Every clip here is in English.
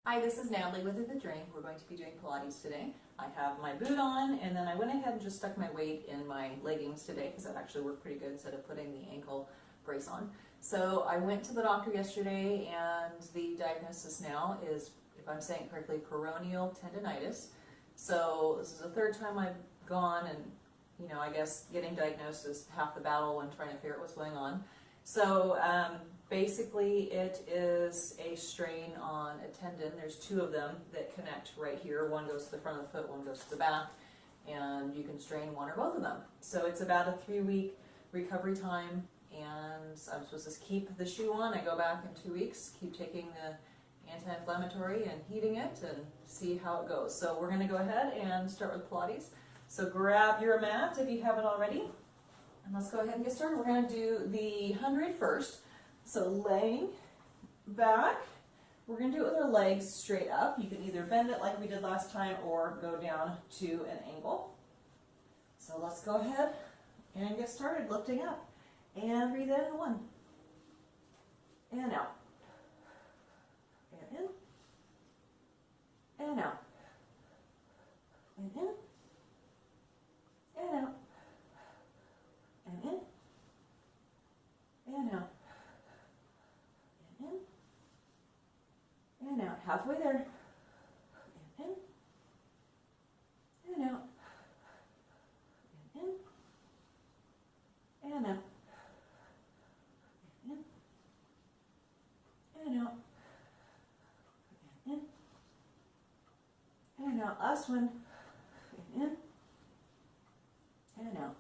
Hi, this is Natalie with The Drink. We're going to be doing Pilates today. I have my boot on, and then I went ahead and just stuck my weight in my leggings today because that actually worked pretty good instead of putting the ankle brace on. So I went to the doctor yesterday, and the diagnosis now is, if I'm saying it correctly, peroneal tendonitis. So this is the third time I've gone, and I guess getting diagnosed is half the battle when trying to figure out what's going on. So basically it is a strain on a tendon. There's two of them that connect right here. One goes to the front of the foot, one goes to the back, and you can strain one or both of them. So it's about a 3-week recovery time, and I'm supposed to keep the shoe on. I go back in 2 weeks, keep taking the anti-inflammatory and heating it and see how it goes. So we're going to go ahead and start with Pilates. So grab your mat if you haven't already. And let's go ahead and get started. We're going to do the 100 first. So laying back, we're going to do it with our legs straight up. You can either bend it like we did last time or go down to an angle. So let's go ahead and get started lifting up. And breathe in, 1. And out. And in. And out. And in. And out. And in, and out, and in, and out, halfway there, and in, and out, and in, and out, and in, and out, and in, and out, last one, and in, and out.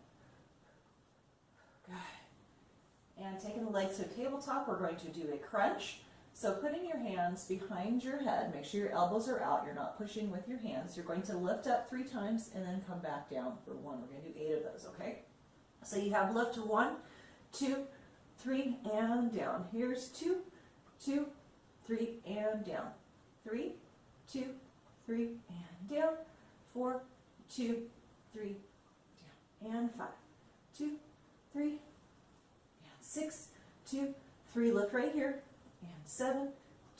And taking the legs to a tabletop, we're going to do a crunch. So putting your hands behind your head, make sure your elbows are out, you're not pushing with your hands. You're going to lift up 3 times and then come back down for 1. We're going to do 8 of those, okay? So you have lift to 1, 2, 3, and down. Here's 2, 2, 3, and down. 3, 2, 3, and down. 4, 2, 3, down. And 5, 2, 3, 6, 2, 3, lift right here, and 7,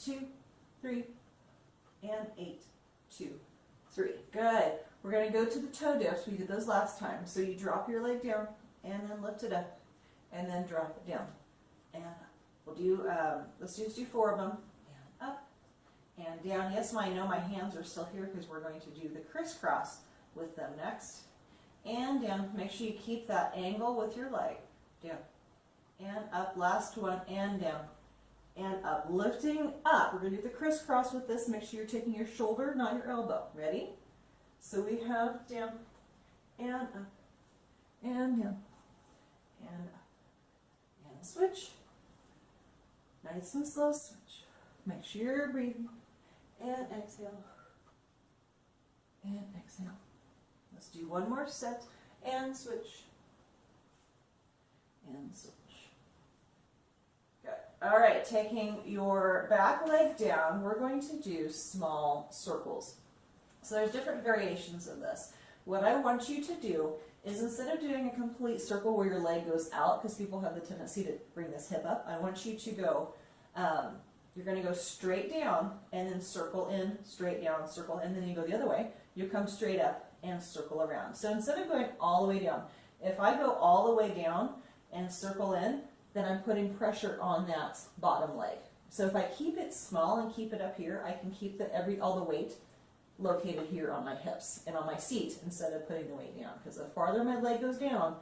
2, 3, and 8, 2, 3. Good. We're going to go to the toe dips. We did those last time. So you drop your leg down, and then lift it up, and then drop it down, and we'll do, let's just do 4 of them, and up, and down. Yes, I know my hands are still here because we're going to do the crisscross with them next, and down. Make sure you keep that angle with your leg, down. And up, last one, and down, and up, lifting up. We're going to do the crisscross with this. Make sure you're taking your shoulder, not your elbow. Ready? So we have down, and up, and down, and up, and switch. Nice and slow switch. Make sure you're breathing, and exhale, and exhale. Let's do one more set, and switch, and switch. All right, taking your back leg down, we're going to do small circles. So there's different variations of this. What I want you to do is, instead of doing a complete circle where your leg goes out, because people have the tendency to bring this hip up, I want you to go, you're going to go straight down and then circle in, straight down, circle, and then you go the other way. You come straight up and circle around. So instead of going all the way down, if I go all the way down and circle in, then I'm putting pressure on that bottom leg. So if I keep it small and keep it up here, I can keep all the weight located here on my hips and on my seat instead of putting the weight down. Because the farther my leg goes down,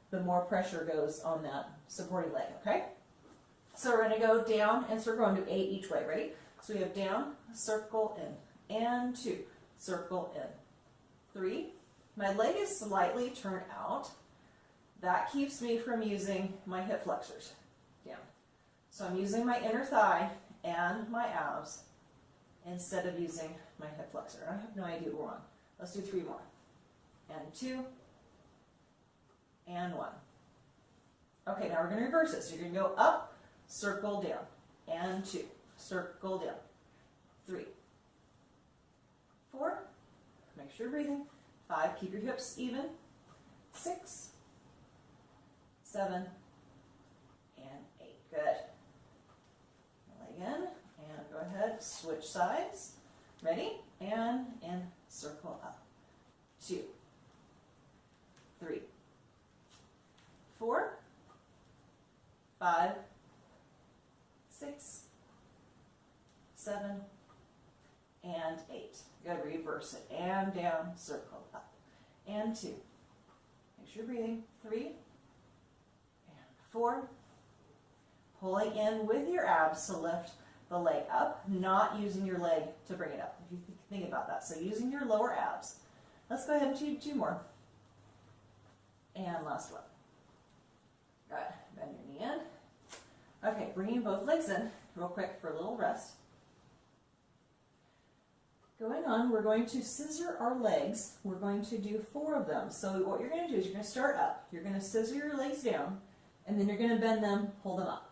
the more pressure goes on that supporting leg, okay? So we're going to go down and circle and do 8 each way. Ready? So we have down, circle in, and 2, circle in, 3. My leg is slightly turned out. That keeps me from using my hip flexors down. So I'm using my inner thigh and my abs instead of using my hip flexor. I have no idea what we're on. Let's do 3 more. And 2, and 1. Okay, now we're going to reverse it. So you're going to go up, circle down, and 2, circle down, 3, 4, make sure you're breathing, 5, keep your hips even, 6, 7, and 8. Good. Leg in, and go ahead, switch sides. Ready? And in, circle up. 2, 3, 4, 5, 6, 7, and 8. Good, reverse it. And down, circle up. And 2. Make sure you're breathing. 3, and 4. Pulling in with your abs to lift the leg up, not using your leg to bring it up, if you think about that. So using your lower abs. Let's go ahead and do 2 more. And last one. Good. Bend your knee in. Okay, bringing both legs in real quick for a little rest. Going on, we're going to scissor our legs. We're going to do 4 of them. So what you're going to do is you're going to start up. You're going to scissor your legs down, and then you're going to bend them, pull them up.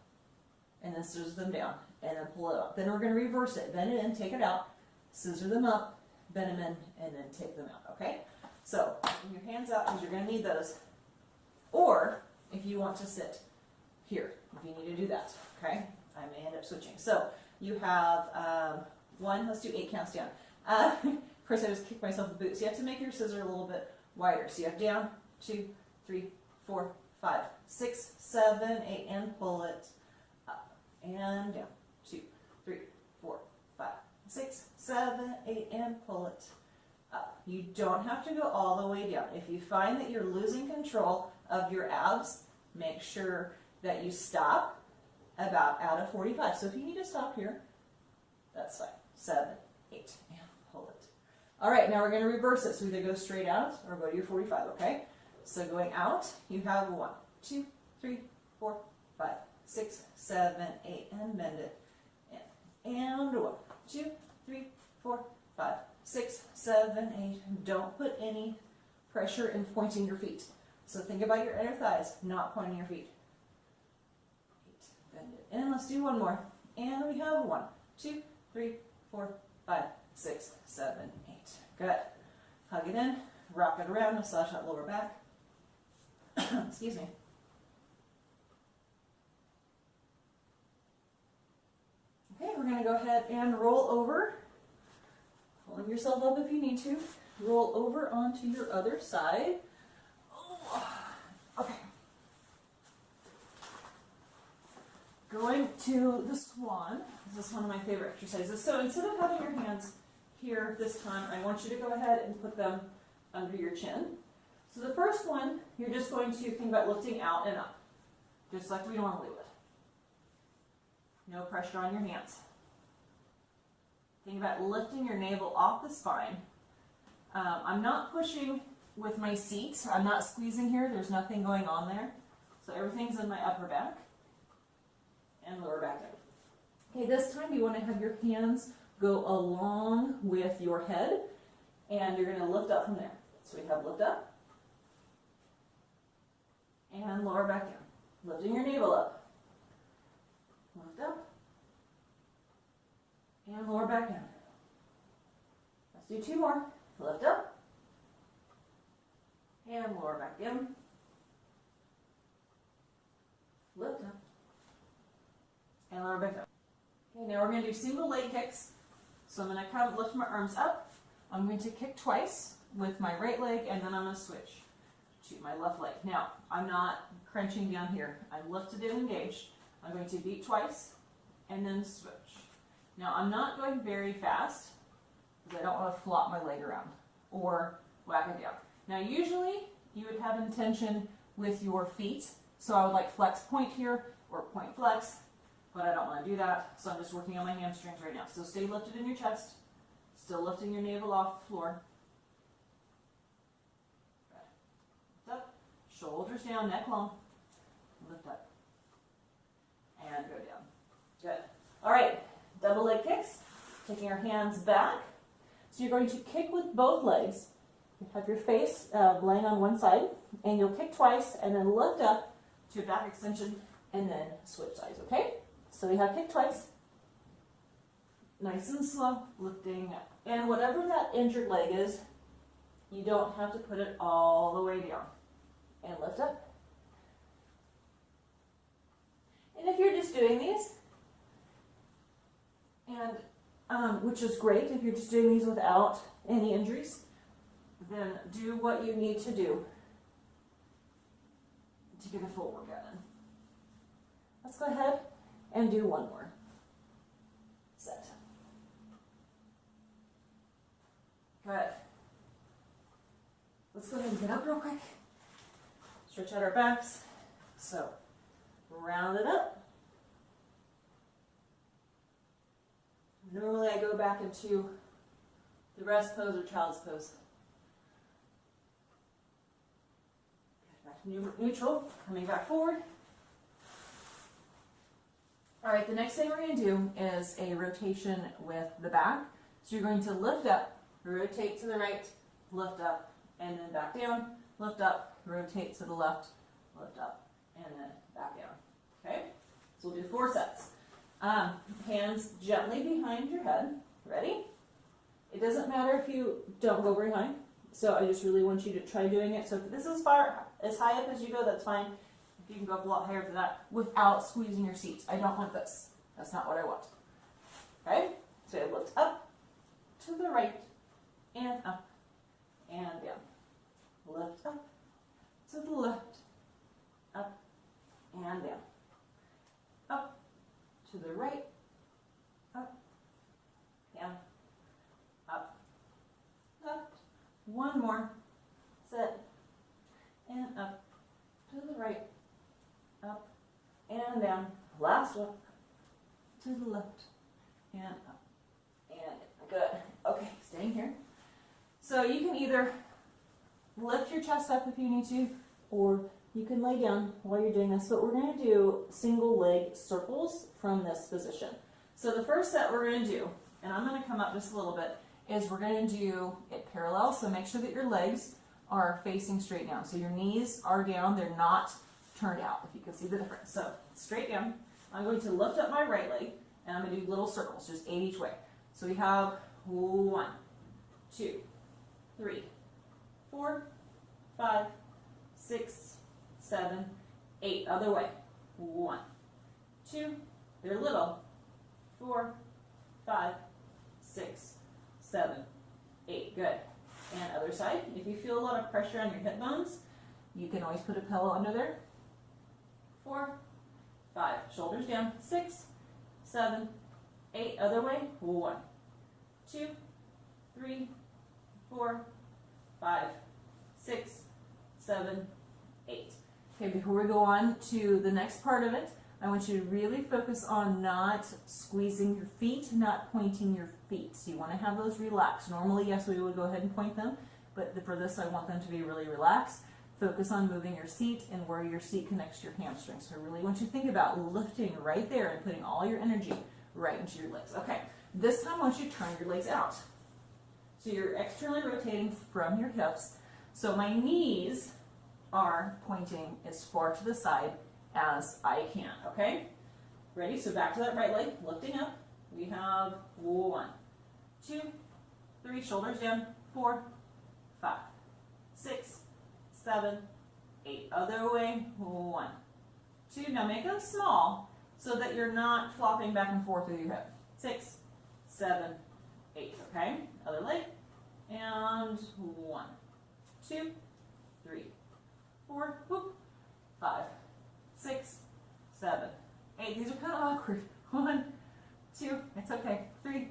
And then scissor them down, and then pull it up. Then we're going to reverse it. Bend it in, take it out, scissor them up, bend them in, and then take them out, okay? So, bring your hands out because you're going to need those. Or, if you want to sit here, if you need to do that, okay? I may end up switching. So, you have 1, let's do 8 counts down. Of course, I just kicked myself in the boots. You have to make your scissor a little bit wider. So, you have down, 2, 3, 4, 5, 6, 7, 8, and pull it up. And down, 2, 3, 4, 5, 6, 7, 8, and pull it up. You don't have to go all the way down. If you find that you're losing control of your abs, make sure that you stop about at a 45. So if you need to stop here, that's fine. 7, 8, and pull it. All right, now we're going to reverse it. So either go straight out or go to your 45, okay? So going out, you have 1, 2, 3, 4, 5, 6, 7, 8, and bend it in. And 1, 2, 3, 4, 5, 6, 7, 8. Don't put any pressure in pointing your feet. So think about your inner thighs, not pointing your feet. 8, bend it in. Let's do 1 more. And we have 1, 2, 3, 4, 5, 6, 7, 8. Good. Hug it in, rock it around, massage that lower back. Excuse me. Okay, we're going to go ahead and roll over. Pulling yourself up if you need to. Roll over onto your other side. Oh, okay. Going to the swan. This is one of my favorite exercises. So instead of having your hands here this time, I want you to go ahead and put them under your chin. So the first one, you're just going to think about lifting out and up, just like we normally would. No pressure on your hands. Think about lifting your navel off the spine. I'm not pushing with my seat. I'm not squeezing here. There's nothing going on there. So everything's in my upper back and lower back in. Okay, this time you want to have your hands go along with your head, and you're going to lift up from there. So we have lift up and lower back down. Lifting your navel up. Lift up and lower back down. Let's do 2 more. Lift up and lower back down. Lift up and lower back down. Okay, now we're going to do single leg kicks. So I'm going to come lift my arms up. I'm going to kick twice with my right leg, and then I'm going to switch to my left leg. Now, I'm not crunching down here. I'm lifted and engaged. I'm going to beat twice and then switch. Now, I'm not going very fast because I don't want to flop my leg around or whack it down. Now, usually you would have intention with your feet. So I would like flex point here or point flex, but I don't want to do that. So I'm just working on my hamstrings right now. So stay lifted in your chest, still lifting your navel off the floor. Lift up, shoulders down, neck long. Lift up and go down. Good. All right, double leg kicks. Taking our hands back. So you're going to kick with both legs. You have your face laying on one side, and you'll kick twice and then lift up to a back extension and then switch sides, okay? So we have kick twice. Nice and slow, lifting up. And whatever that injured leg is, you don't have to put it all the way down. And lift up. And if you're just doing these, and which is great. If you're just doing these without any injuries, then do what you need to do to get a full workout in. Let's go ahead and do one more set. Good. Let's go ahead and get up real quick. Stretch out our backs. So, round it up. Normally I go back into the rest pose or child's pose. Back to neutral, coming back forward. All right, the next thing we're going to do is a rotation with the back. So you're going to lift up, rotate to the right, lift up, and then back down, lift up, rotate to the left, lift up, and then back down. Okay? So we'll do 4 sets. Hands gently behind your head. Ready? It doesn't matter if you don't go very high. So I just really want you to try doing it. So if this is as high up as you go, that's fine. If you can go up a lot higher than that without squeezing your seats. I don't want this. That's not what I want. Okay? So I lift up to the right and up and down. Lift up to the left, up and down. Up to the right, up, down, up, left. One more. Set. And up to the right, up and down. Last one. To the left and up and down. Good. Okay, staying here. So you can either lift your chest up if you need to, or you can lay down while you're doing this, but we're going to do single leg circles from this position. So the first set we're going to do, and I'm going to come up just a little bit, is we're going to do it parallel, so make sure that your legs are facing straight down. So your knees are down, they're not turned out, if you can see the difference. So straight down. I'm going to lift up my right leg, and I'm going to do little circles, just 8 each way. So we have 1, 2, 3, 4, 5, 6, 7, 8. Other way. 1, 2, they're little. 4, 5, 6, 7, 8. Good. And other side. If you feel a lot of pressure on your hip bones, you can always put a pillow under there. 4, 5. Shoulders down. 6, 7, 8. Other way. 1, 2, 3, 4, 5, 6, 7, 8. Okay, before we go on to the next part of it, I want you to really focus on not squeezing your feet, not pointing your feet. So you want to have those relaxed. Normally, yes, we would go ahead and point them, but for this, I want them to be really relaxed. Focus on moving your seat and where your seat connects to your hamstrings. So I really want you to think about lifting right there and putting all your energy right into your legs. Okay, this time I want you to turn your legs out. So you're externally rotating from your hips. So my knees are pointing as far to the side as I can, okay? Ready? So back to that right leg, lifting up. We have 1, 2, 3, shoulders down, 4, 5, 6, 7, 8. Other way, 1, 2. Now make them small so that you're not flopping back and forth with your hip. 6, 7, 8, okay? Other leg. And 1, 2, 3, 4, whoop, 5, 6, 7, 8. These are kind of awkward. 1, 2, it's okay. 3,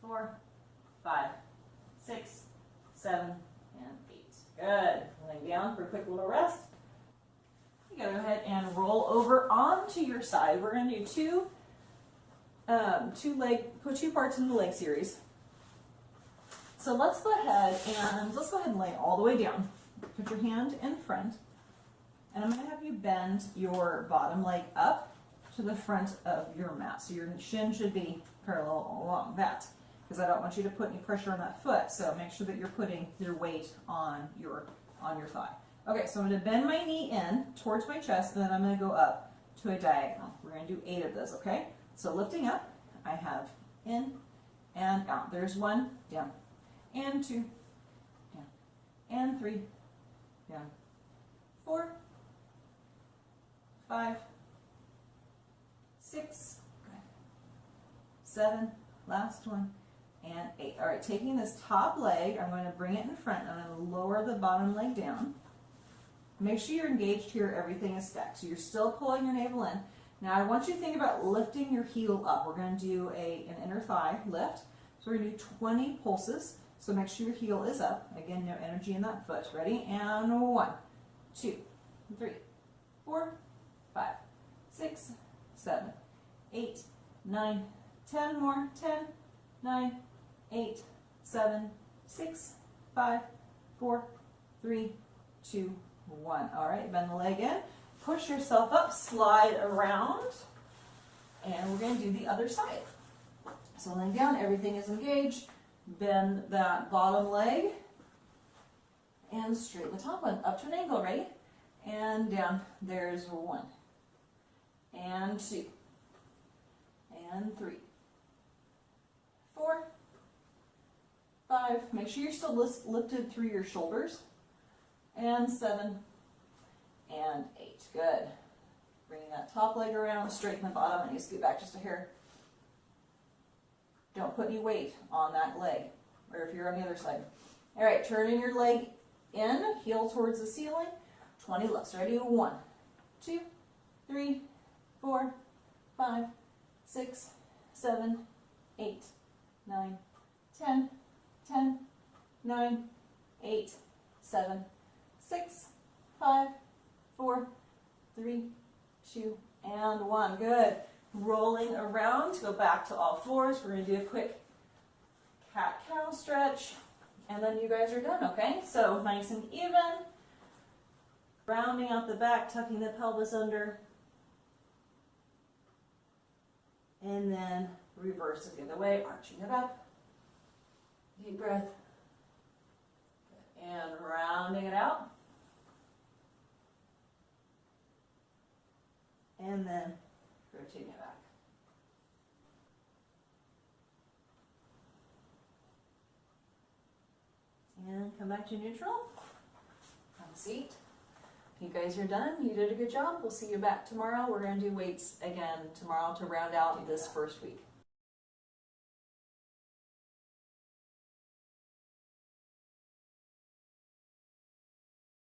4, 5, 6, 7, and 8. Good. Laying down for a quick little rest. You gotta go ahead and roll over onto your side. We're gonna do two parts in the leg series. So let's go ahead and lay all the way down. Put your hand in front, and I'm going to have you bend your bottom leg up to the front of your mat. So your shin should be parallel along that, because I don't want you to put any pressure on that foot. So make sure that you're putting your weight on your thigh. Okay, so I'm going to bend my knee in towards my chest, and then I'm going to go up to a diagonal. We're going to do 8 of those, okay? So lifting up, I have in and out. There's 1, down, and 2, down, and 3, down, 4, 5, 6, 7, last one, and 8. All right, taking this top leg, I'm going to bring it in front. I'm going to lower the bottom leg down. Make sure you're engaged here, everything is stacked. So you're still pulling your navel in. Now I want you to think about lifting your heel up. We're going to do an inner thigh lift. So we're going to do 20 pulses. So make sure your heel is up. Again, no energy in that foot. Ready? And 1, 2, 3, 4, 5, 6, 7, 8, 9, 10 more. 10, 9, 8, 7, 6, 5, 4, 3, 2, 1. All right, bend the leg in. Push yourself up, slide around, and we're going to do the other side. So laying down, everything is engaged. Bend that bottom leg and straighten the top one up to an angle, ready? And down. There's 1 and 2 and 3, 4, 5. Make sure you're still lifted through your shoulders. And 7 and 8. Good. Bringing that top leg around, straighten the bottom, and you scoot back just a hair. Don't put any weight on that leg, or if you're on the other side. All right, turning your leg in, heel towards the ceiling. 20 lifts. Ready? 1, 2, 3, 4, 5, 6, 7, 8, 9, 10, 10, 9, 8, 7, 6, 5, 4, 3, 2, and 1. Good. Rolling around, go back to all fours. We're going to do a quick cat-cow stretch, and then you guys are done, okay? So nice and even. Rounding out the back, tucking the pelvis under, and then reverse it the other way, arching it up. Deep breath. And rounding it out. And then rotating it back. And come back to neutral. Have a seat. You guys are done. You did a good job. We'll see you back tomorrow. We're going to do weights again tomorrow to round out this first week.